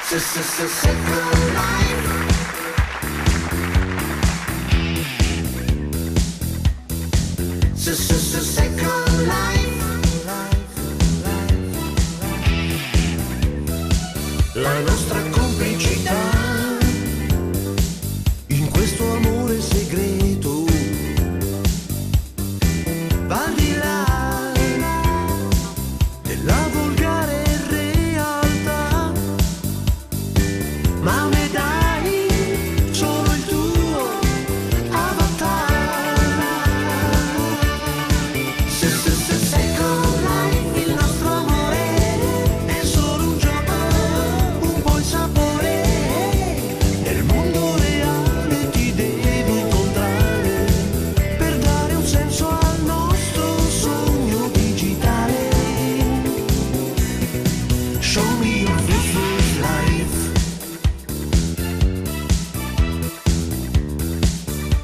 Second life. Second life. La nostra complicità in questo amore segreto va al di là della volgare realtà, ma me dai solo il tuo avatar. Second life, il nostro amore è solo un gioco, un po' il sapore. Nel mondo reale ti devo incontrare per dare un senso al nostro sogno digitale. Show me your first life.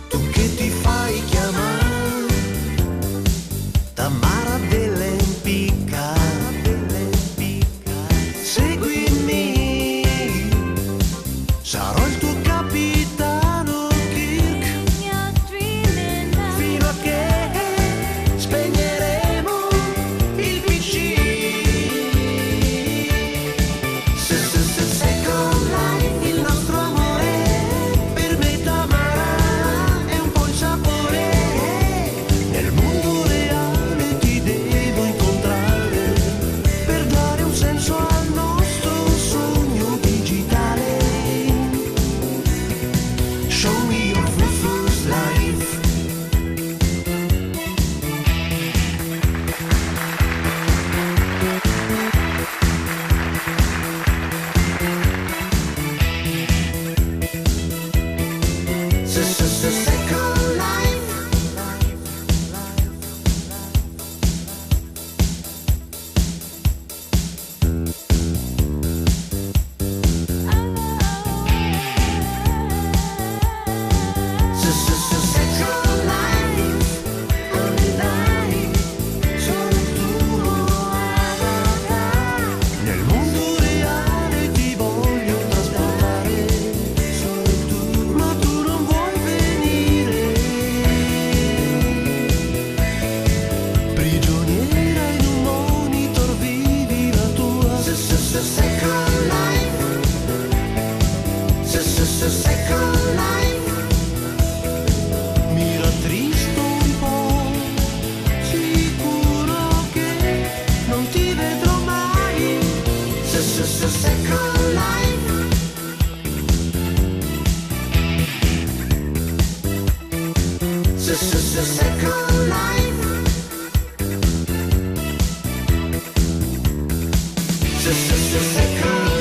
Tu che ti fai chiamare Tamara dell'Empicca, seguimi, sarò il tuo capitano Kirk, fino a che spegneremo il PC. Second life, il nostro amore per me Tamara è un po' il sapore. Nel mondo reale ti devo incontrare per dare un senso al nostro sogno digitale. Show me your first life. Second life. Second life, only life, solo il tuo avatar. Nel mondo reale ti voglio trasportare, solo tu, ma tu non vuoi venire. Prigioniera in un monitor vivi la tua second life. Second life. Mi rattristo un po', sicuro che non ti vedrò mai. Second life. Second life. Second